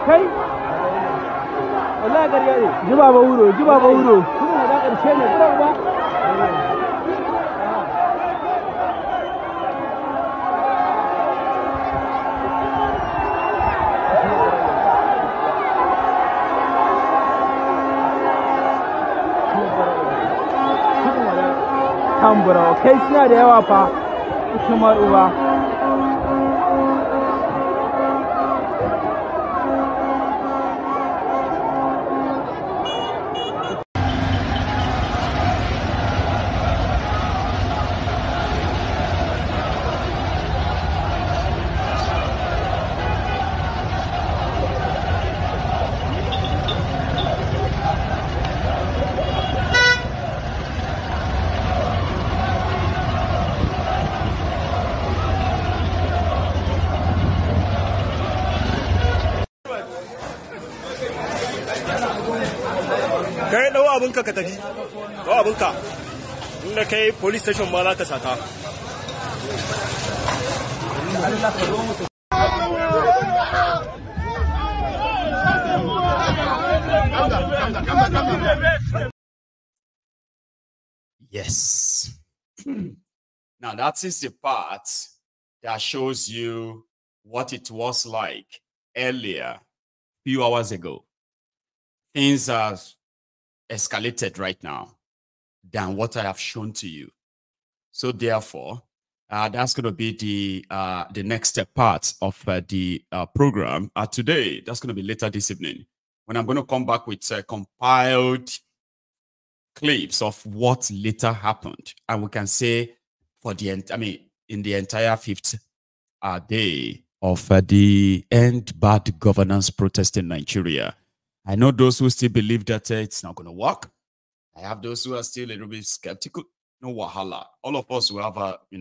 Kai? Wallahi gari ne. Ji baba wuro, ji baba wuro. Kuma da ƙarshe ne ko ba? Tambura, kai suna da yawa fa. Kuma uba. Kai dawo abinka ka tafi, dawo abinka, inda kai police station ma za ka sata. Yes. Now that is the part that shows you what it was like earlier, few hours ago. Things have escalated right now than what I have shown to you. So therefore, that's going to be the next part of the program today. That's going to be later this evening when I'm going to come back with compiled clips of what later happened, and we can say for the in the entire fifth day of the End Bad Governance protest in Nigeria. I know those who still believe that it's not going to work. I have those who are still a little bit skeptical. No wahala. All of us will have we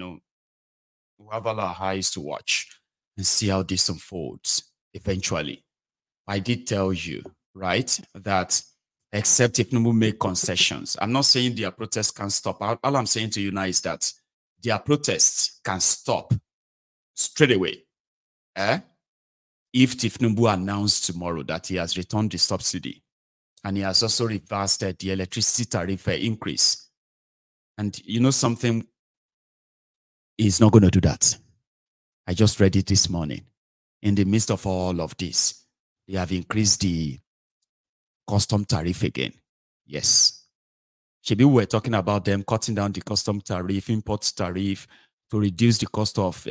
have all our eyes to watch and see how this unfolds eventually. I did tell you, right, that except if Nubu make concessions, I'm not saying their protests can stop. All I'm saying to you now is that their protests can stop straight away. If Tifnumbu announced tomorrow that he has returned the subsidy and he has also reversed the electricity tariff increase, and you know something, he's not going to do that. I just read it this morning. In the midst of all of this, they have increased the custom tariff again. Yes. Maybe we're talking about them cutting down the custom tariff, import tariff to reduce the cost of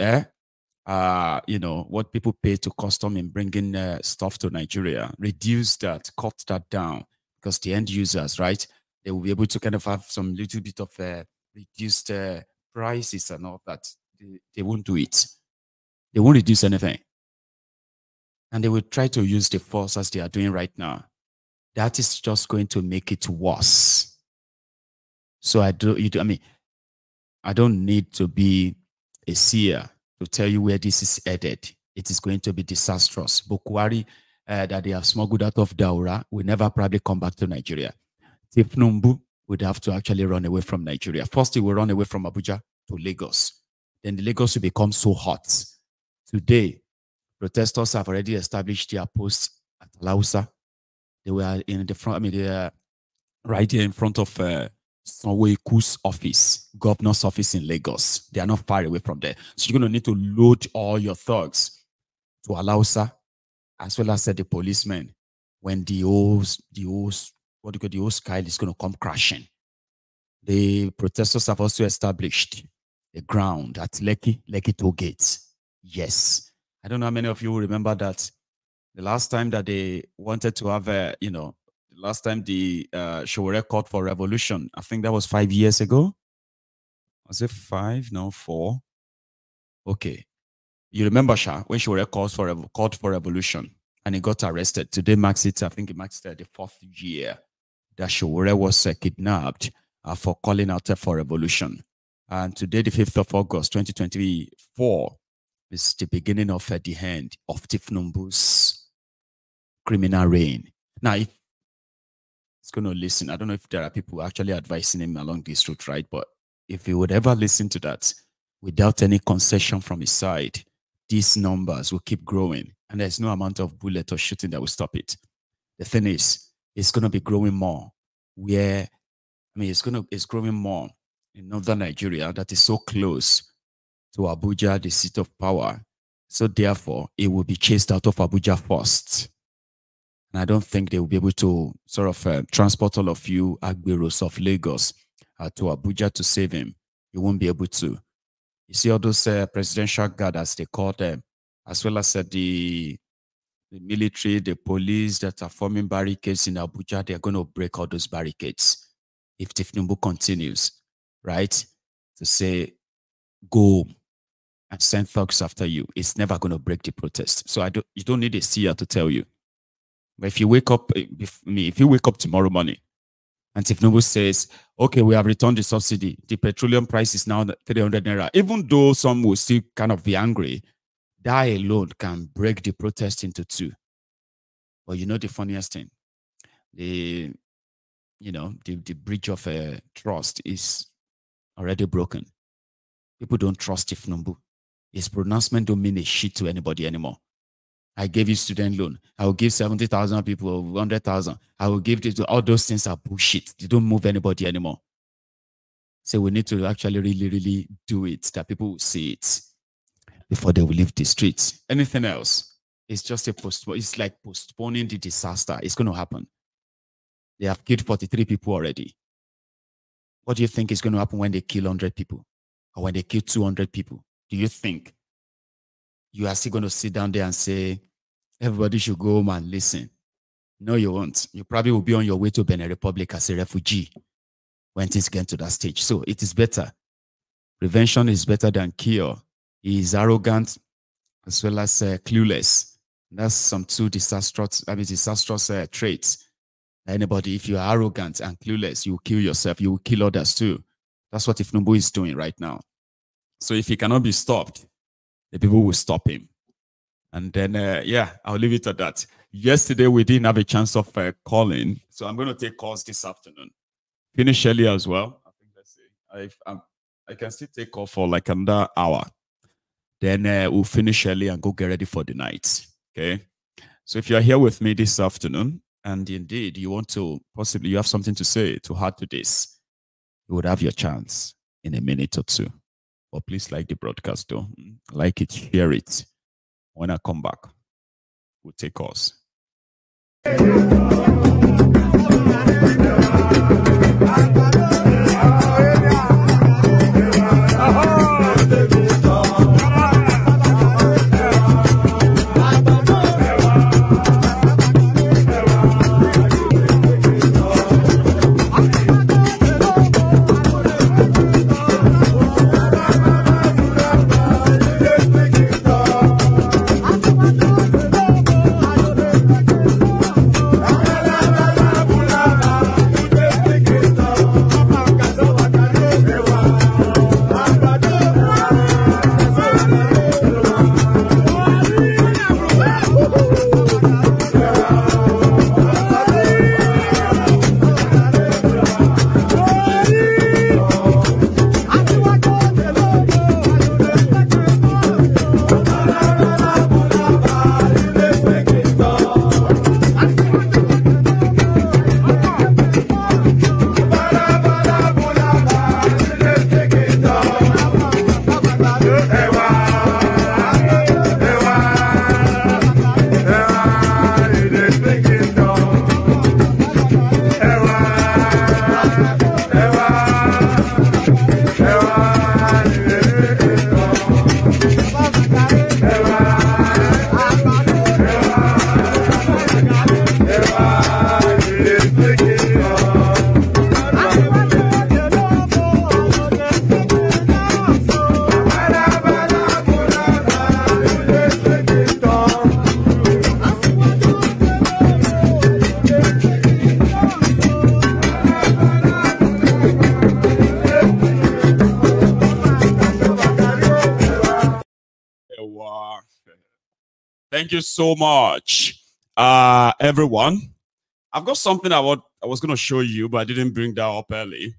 what people pay to custom in bringing stuff to Nigeria. Reduce that, cut that down, because the end users, right, they will be able to kind of have some little bit of reduced prices and all that. They won't do it. They won't reduce anything. And they will try to use the force as they are doing right now. That is just going to make it worse. So I don't need to be a seer to tell you where this is headed. It is going to be disastrous. Bokwari that they have smuggled out of Daura will never probably come back to Nigeria. Tifnumbu would have to actually run away from Nigeria. First, he will run away from Abuja to Lagos. Then the Lagos will become so hot. Today, protesters have already established their posts at Lausa. They were in the front, they are right here in front of Sanwo-Iku's office, governor's office in Lagos. They are not far away from there. So you're going to need to load all your thugs to Alausa, as well as the policemen, when the old sky is going to come crashing. The protesters have also established the ground at Lekki Toll Gate. Yes. I don't know how many of you remember that the last time that they wanted to have last time the Showore called for revolution, I think that was 5 years ago. Was it 5? No, 4. Okay. You remember, Sha, when Showore called for revolution and he got arrested. Today marks it, I think it marks the 4th year that Showore was kidnapped for calling out for revolution. And today, the 5th of August, 2024, is the beginning of the end of Tifnumbu's criminal reign. Now, if he's going to listen, I don't know if there are people actually advising him along this route, right? But if he would ever listen to that without any concession from his side, these numbers will keep growing. And there's no amount of bullet or shooting that will stop it. The thing is, it's going to be growing more. It's growing more in northern Nigeria that is so close to Abuja, the seat of power. So therefore, it will be chased out of Abuja first. And I don't think they will be able to sort of transport all of you Agberos of Lagos to Abuja to save him. You won't be able to. You see all those presidential guard, as they call them, as well as the military, the police that are forming barricades in Abuja, they're going to break all those barricades if Tifnumbu continues, right? To say, go and send thugs after you. It's never going to break the protest. So you don't need a seer to tell you. But if you wake up, if you wake up tomorrow morning and Tifnumbu says, okay, we have returned the subsidy, the petroleum price is now 300 naira, even though some will still kind of be angry, that alone can break the protest into two. But you know the funniest thing, the bridge of trust is already broken. People don't trust Tifnumbu. His pronouncement don't mean a shit to anybody anymore. I gave you student loan. I will give 70,000 people 100,000. I will give this. All those things are bullshit. They don't move anybody anymore. So we need to actually really, really do it, that people will see it before they will leave the streets. Anything else, it's just it's like postponing the disaster. It's going to happen. They have killed 43 people already. What do you think is going to happen when they kill 100 people? Or when they kill 200 people? Do you think you are still going to sit down there and say, everybody should go home and listen? No, you won't. You probably will be on your way to Benin Republic as a refugee when things get to that stage. So it is better. Prevention is better than cure. He is arrogant as well as clueless. That's some two disastrous traits. Anybody, if you are arrogant and clueless, you will kill yourself. You will kill others too. That's what Tifnumbu is doing right now. So if he cannot be stopped, the people will stop him. And then, I'll leave it at that. Yesterday, we didn't have a chance of calling. So I'm going to take calls this afternoon. Finish early as well. I think let's see. I can still take call for like another hour. Then we'll finish early and go get ready for the night. Okay. So if you're here with me this afternoon, and indeed you want to possibly, you have something to say to add to this, you would have your chance in a minute or two. But please like the broadcast though. Like it, share it. When I come back, we'll take calls. Thank you so much, everyone. I've got something I was going to show you, but I didn't bring that up early.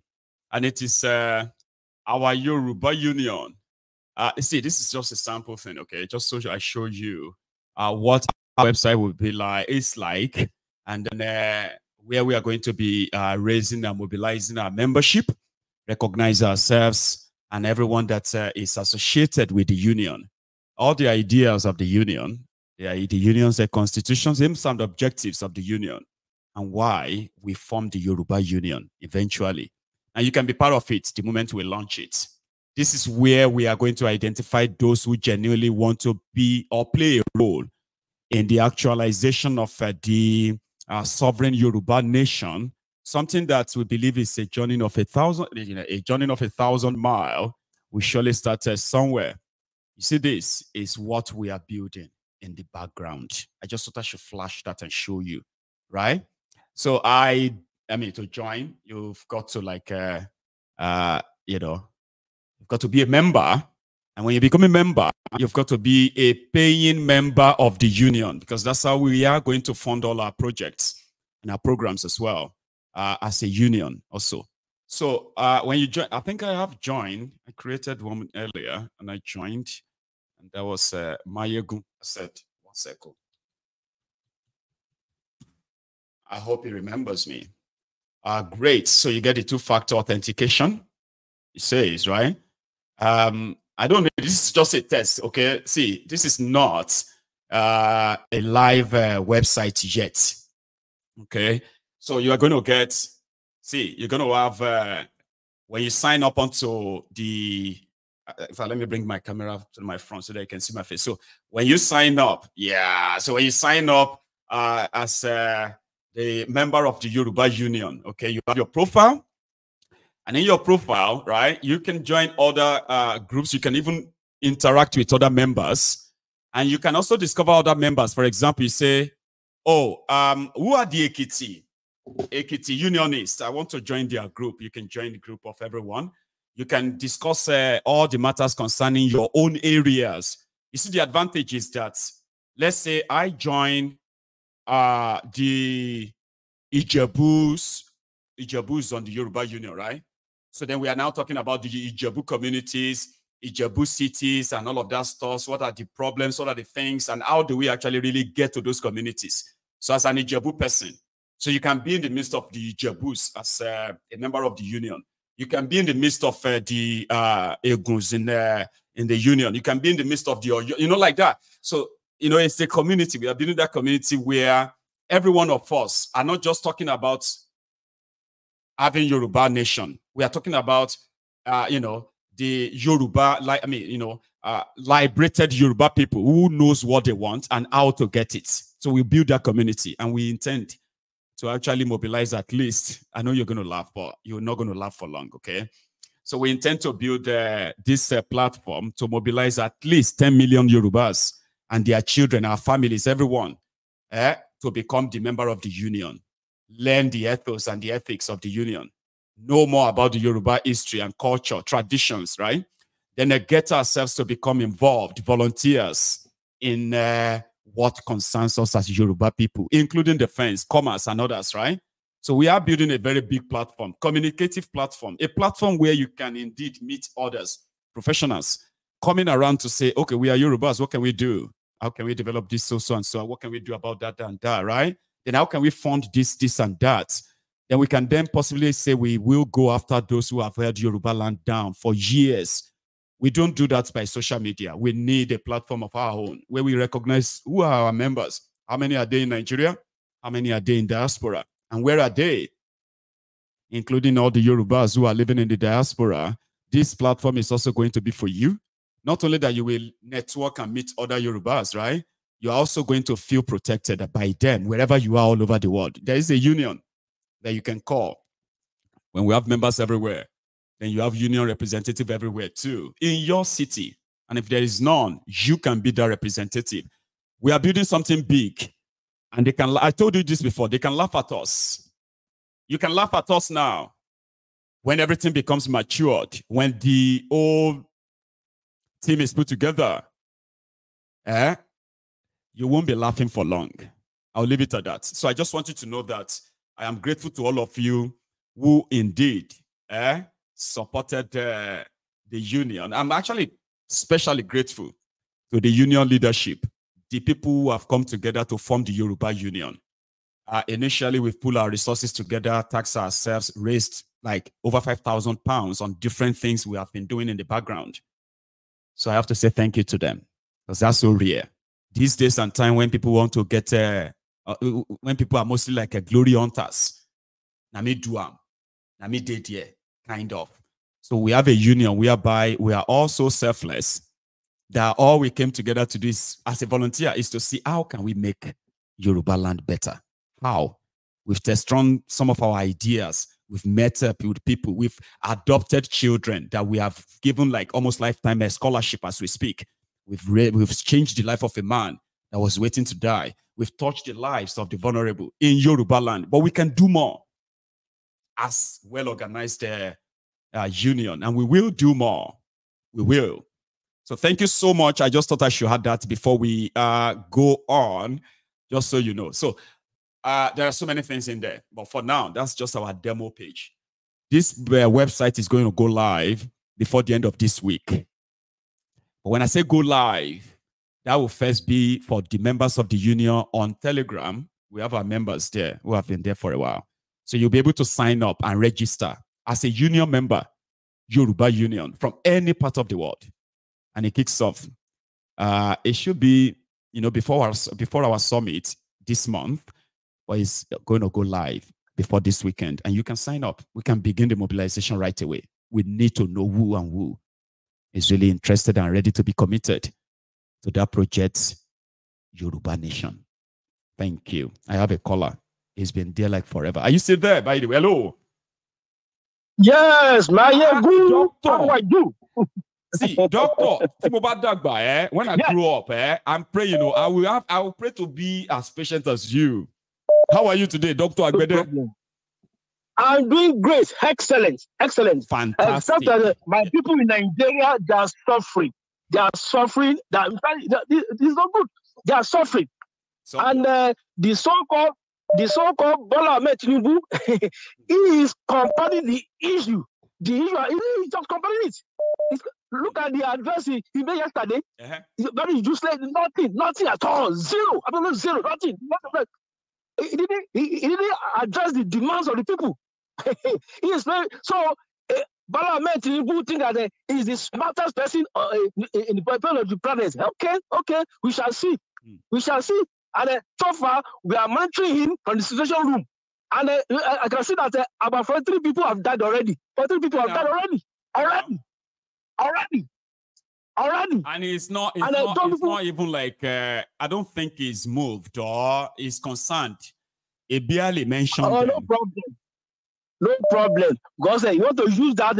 And it is our Yoruba Union. See, this is just a sample thing, okay? Just so I show you what our website will be like, and then where we are going to be raising and mobilizing our membership, recognize ourselves, and everyone that is associated with the union. All the ideas of the union, the union's the constitutions, aims and objectives of the union, and why we formed the Yoruba Union eventually. And you can be part of it the moment we launch it. This is where we are going to identify those who genuinely want to be or play a role in the actualization of the sovereign Yoruba nation, something that we believe is a journey of 1,000 miles. We surely started somewhere. You see, this is what we are building in the background. I just thought I should flash that and show you, right? So I mean, to join, you've got to you've got to be a member. And when you become a member, you've got to be a paying member of the union, because that's how we are going to fund all our projects and our programs as well, as a union also. So when you join, I think I have joined. I created one earlier and I joined. And that was Mayegun. I said, 1 second. I hope he remembers me. Great. So you get the 2-factor authentication. It says, right? I don't know. This is just a test. Okay. See, this is not a live website yet. Okay. So you are going to get, see, you're going to have, when you sign up onto the, let me bring my camera to my front so that you can see my face. So when you sign up, so when you sign up as the member of the Yoruba Union, okay, you have your profile. And in your profile, right, you can join other groups. You can even interact with other members. And you can also discover other members. For example, you say, oh, who are the Ekiti Unionists? I want to join their group. You can join the group of everyone. You can discuss all the matters concerning your own areas. You see, the advantage is that, let's say I join the Ijebus on the Yoruba Union, right? So then we are now talking about the Ijebu communities, Ijebu cities, and all of that stuff. So what are the problems? What are the things? And how do we actually really get to those communities? So as an Ijebu person, so you can be in the midst of the Ijebus as a member of the union. You can be in the midst of the Eguns in the union. You can be in the midst of the, like that. So, it's a community. We are building that community where every one of us are not just talking about having Yoruba nation. We are talking about, the Yoruba, liberated Yoruba people who knows what they want and how to get it. So we build that community, and we intend to actually mobilize at least, I know you're going to laugh, but you're not going to laugh for long, okay? So we intend to build this platform to mobilize at least 10 million Yorubas and their children, our families, everyone, to become the member of the union. Learn the ethos and the ethics of the union. Know more about the Yoruba history and culture, traditions, right? Then get ourselves to become involved, volunteers in what concerns us as Yoruba people, including defense, commerce, and others, right? So we are building a very big platform, communicative platform, a platform where you can indeed meet others, professionals, coming around to say, okay, we are Yorubas, what can we do? How can we develop this, so and so? What can we do about that and that, right? Then how can we fund this, and that? Then we can then possibly say we will go after those who have held Yoruba land down for years. We don't do that by social media. We need a platform of our own where we recognize who are our members. How many are they in Nigeria? How many are they in diaspora? And where are they? Including all the Yorubas who are living in the diaspora. This platform is also going to be for you. Not only that you will network and meet other Yorubas, right? You're also going to feel protected by them wherever you are all over the world. There is a union that you can call. When we have members everywhere, then you have union representative everywhere too, in your city. And if there is none, you can be that representative. We are building something big. And they can, I told you this before, they can laugh at us. You can laugh at us now. When everything becomes matured, when the old team is put together, you won't be laughing for long. I'll leave it at that. So I just want you to know that I am grateful to all of you who indeed supported the union. I'm actually especially grateful to the union leadership, the people who have come together to form the Yoruba Union. Initially, we've pulled our resources together, taxed ourselves, raised like over £5,000 on different things we have been doing in the background. So I have to say thank you to them, because that's so rare. These days and time when people want to get, when people are mostly like a glory hunters, Nami Duam, Nami Dedie, kind of. So we have a union whereby we are all so selfless that all we came together to do is, as a volunteer, is to see how can we make Yoruba land better. How? We've tested on some of our ideas. We've met up with people. We've adopted children that we have given like almost lifetime scholarship as we speak. We've changed the life of a man that was waiting to die. We've touched the lives of the vulnerable in Yoruba land. But we can do more as well-organized union. And we will do more. We will. So thank you so much. I just thought I should have that before we go on, just so you know. So there are so many things in there. But for now, that's just our demo page. This website is going to go live before the end of this week. But when I say go live, that will first be for the members of the union on Telegram. We have our members there who have been there for a while. So you'll be able to sign up and register as a union member, Yoruba Union, from any part of the world. And it kicks off. It should be, before our summit this month, but it's going to go live before this weekend. And you can sign up. We can begin the mobilization right away. We need to know who is really interested and ready to be committed to that project, Yoruba Nation. Thank you. I have a caller. He's been there like forever. Are you still there, by the way? Hello. Yes, my doctor. How are you? See, doctor, when I grew up, I'm praying, I will pray to be as patient as you. How are you today, Dr. Agbede? I'm doing great. Excellent. Fantastic. Except that my people in Nigeria, they are suffering. They are suffering. This is not good. They are suffering. So, and the so-called Bola Ahmed Tinubu, he is compounding the issue. The issue, he's just compounding it. Look at the address he made yesterday. It's very useless. Nothing at all. Zero. I don't know, zero. Nothing. He didn't address the demands of the people. He is very so. Bola Ahmed Tinubu think that he is the smartest person in the people of the planet. Okay, we shall see. We shall see. And so far, we are monitoring him from the situation room. And I can see that about 43 people have died already. 43 people have died already. And it's not even like, I don't think he's moved or is concerned. He barely mentioned them. No problem. Because you want to use that,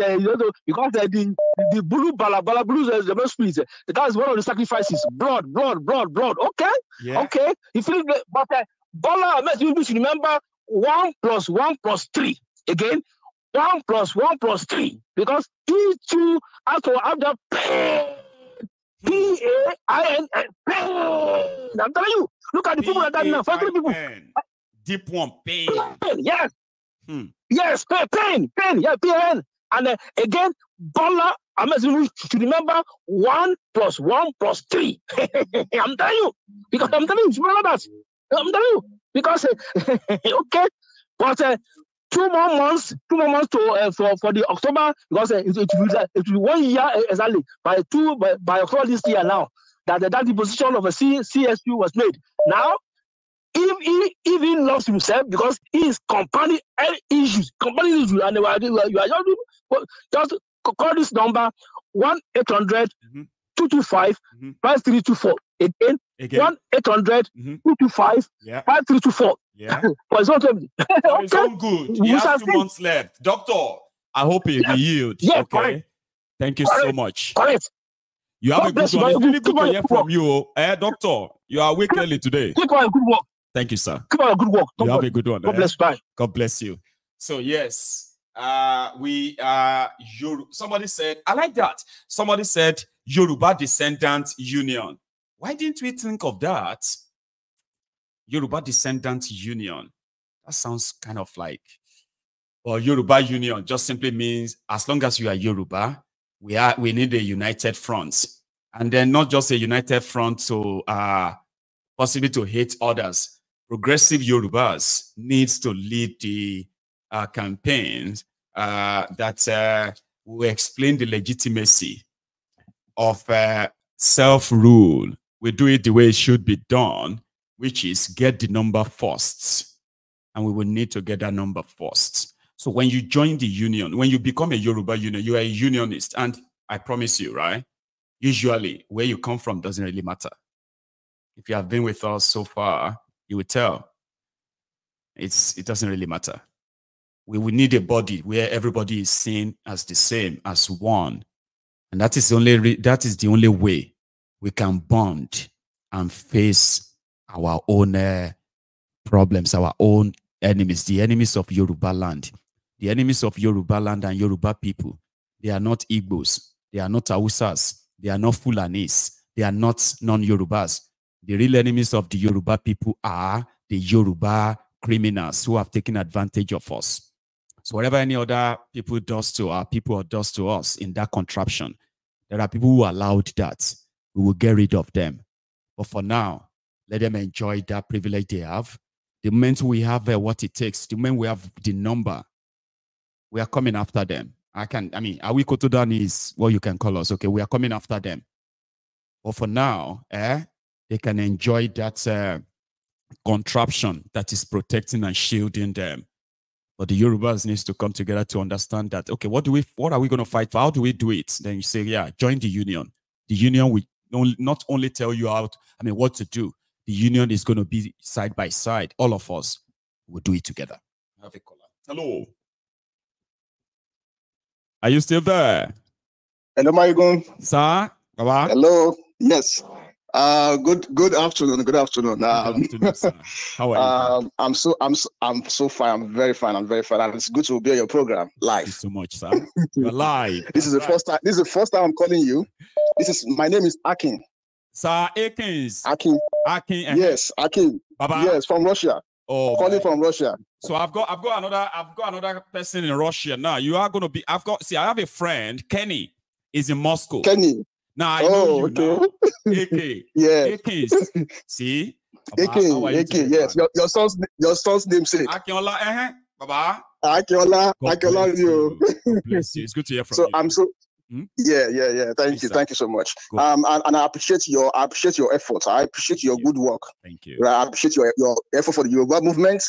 because the blue balabala blues is the most spirit. That is one of the sacrifices. Blood. Okay? Yeah. Okay. You feel it, but Bola Ahmed, you should remember 1 + 1 + 3. Again, 1 + 1 + 3. Because he too has to have the pain. Pain. I'm telling you. Look at the people that are now. 43 people. Deep one, pain. Yes. Yes, pain. Yeah, pain. And again, Bola Ahmed should remember 1 + 1 + 3. I'm telling you. Because I'm telling you, remember that. I'm telling you. Because, okay. But 2 more months to for the October, because it will be 1 year exactly by October this year now that the deposition of a CSU was made. Now, if he loves himself because he is compounding issues, and you are just call this number 1-800-225-5324. Again. 1-800-225-5324. Yeah. For his own family. It's all good. He has 2 months left. Doctor, I hope he will yield. Yeah, okay. Correct. Thank you so much. Correct. You have a good one. It's really good to hear from you. Doctor, you are awake early today. Keep on good work. Thank you, sir. Keep on good work. You have a good one. God bless. Bye. God bless you. So, yes, somebody said, I like that. Somebody said Yoruba Descendant Union. Why didn't we think of that? Yoruba Descendant Union. That sounds kind of like, well, Yoruba Union just simply means as long as you are Yoruba, we need a united front. And then not just a united front to possibly to hate others. Progressive Yorubas needs to lead the campaigns that will explain the legitimacy of self-rule. We do it the way it should be done, which is get the number first. And we will need to get that number first. So when you join the union, when you become a Yoruba union, you are a unionist. And I promise you, right? Usually, where you come from doesn't really matter. If you have been with us so far, you will tell it doesn't really matter. We will need a body where everybody is seen as the same, as one. And that is the only way we can bond and face our own problems, our own enemies, the enemies of Yoruba land. The enemies of Yoruba land and Yoruba people, they are not Igbos, they are not Hausas, they are not Fulanis, they are not non-Yorubas. The real enemies of the Yoruba people are the Yoruba criminals who have taken advantage of us. So whatever any other people does to our people or does to us in that contraption, there are people who allowed that. We will get rid of them. But for now, let them enjoy that privilege they have. The moment we have what it takes, the moment we have the number, we are coming after them. Awikotodan is what you can call us. Okay, we are coming after them. But for now, they can enjoy that contraption that is protecting and shielding them. But the Yorubas needs to come together to understand that, okay, what are we going to fight for? How do we do it? Then you say, yeah, join the union. The union will not only tell you what to do. The union is going to be side by side. All of us will do it together. Have a caller. Hello. Are you still there? Hello, Marigun. Sir? Baba? Hello. Yes. Good afternoon. Good afternoon. Good afternoon, sir. How are you? I'm so fine. I'm very fine. And it's good to be on your program live. Thank you so much, sir. You're live. This is the first time. This is the first time I'm calling you. My name is Akin. Sir Akins. Akin. Yes, Akin. Baba? Yes, from Russia. Oh, calling from Russia. So I've got another person in Russia now. You are going to be. I have a friend, Kenny, is in Moscow. Kenny. Now I know you now. AK. Yeah. Akins. See? AK. Yes. Your son's namesake. Akinola. Baba. Akinola. You. Bless you. It's good to hear from you. So I'm so. Yeah. Thank you. Thank you so much. And I appreciate your efforts. I appreciate your good work. Thank you. I appreciate your effort for the Yoruba movement,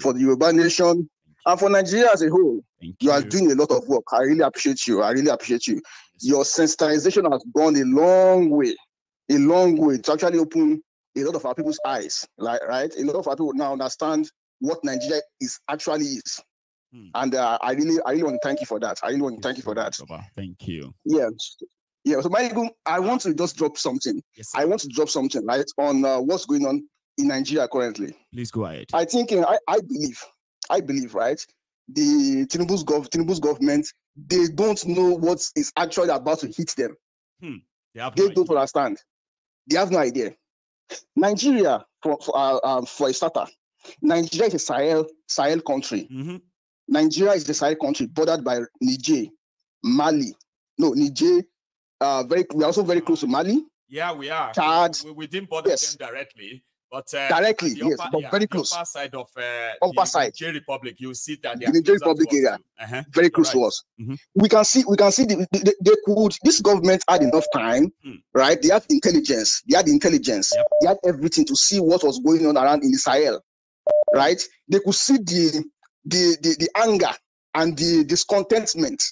for the Yoruba nation, and for Nigeria as a whole. You are doing a lot of work. I really appreciate you. Your sensitization has gone a long way to actually open a lot of our people's eyes. Right? A lot of our people now understand what Nigeria actually is. And I really want to thank you for that. Thank you. Yeah. So I want to just drop something. Yes, I want to drop something right on what's going on in Nigeria currently. Please go ahead. I think I believe right. The Tinubu's government, they don't know what is actually about to hit them. They don't understand. They have no idea. Nigeria, for a starter, Nigeria is a Sahel country. Nigeria is the Sahel country bordered by Niger, Mali. No, Niger. We're also very close to Mali. Yeah, we are. Chad. We didn't bother them directly. But but very close. The upper side of the Niger Republic, you see that the Niger Republic area, very close to us. We can see this government had enough time, right? They had intelligence. They had everything to see what was going on around in the Sahel, right? They could see the anger and the discontentment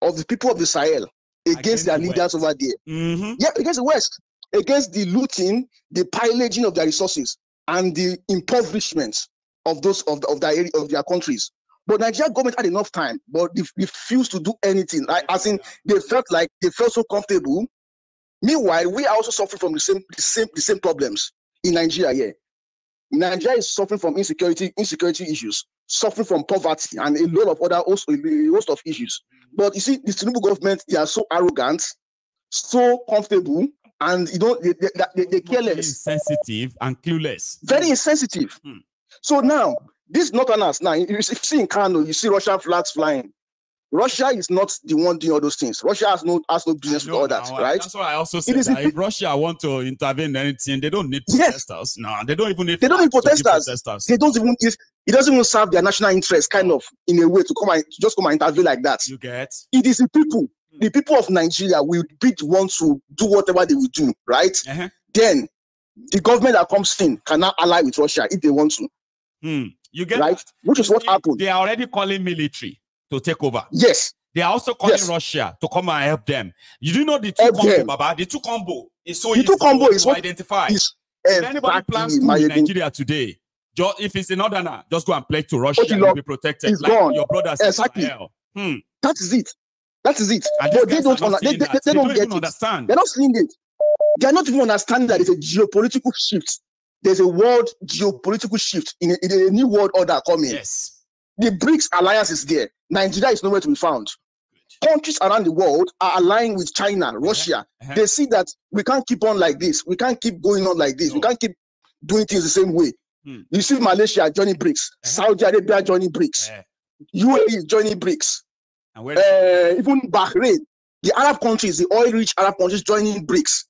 of the people of the Sahel against their leaders over there. Yeah, against the West. Against the looting, the pillaging of their resources, and the impoverishment of their countries. But Nigeria government had enough time, but they refused to do anything. They felt so comfortable. Meanwhile, we are also suffering from the same problems in Nigeria. Yeah, Nigeria is suffering from insecurity issues, suffering from poverty, and a lot of other host of issues. But you see, the Tinubu government, they are so arrogant, so comfortable. And they care less. Insensitive and clueless. Very insensitive. So now, these northerners, now, you see in Kano, you see Russian flags flying. Russia is not the one doing all those things. Russia has no business with all that, right? That's why I also said that if Russia want to intervene in anything, they don't need protesters. No, they don't even need. They don't need protesters. They don't even. It doesn't even serve their national interest, kind of, in a way, to come and just come and intervene like that. You get? It is the people. The people of Nigeria will be the ones to do whatever they will do, right? Then the government that comes in can now ally with Russia if they want to. You get right? That? Which is what happened. They are already calling military to take over. Yes. They are also calling Russia to come and help them. You do know the two combo, Baba? The two combo is so easy to identify. If anybody plans to in Nigeria today, if it's in Northerner, just go and play to Russia. You'll be protected. It's like gone. Your brothers exactly. That is it. That is it. And but they don't even understand. They're not seeing it. They're not even understanding that it's a geopolitical shift. There's a world geopolitical shift in a new world order coming. Yes. The BRICS alliance is there. Nigeria is nowhere to be found. Countries around the world are aligning with China, Russia. They see that we can't keep on like this. We can't keep going on like this. We can't keep doing things the same way. You see Malaysia joining BRICS, Saudi Arabia joining BRICS, UAE is joining BRICS, and even Bahrain, the Arab countries, the oil-rich Arab countries joining BRICS.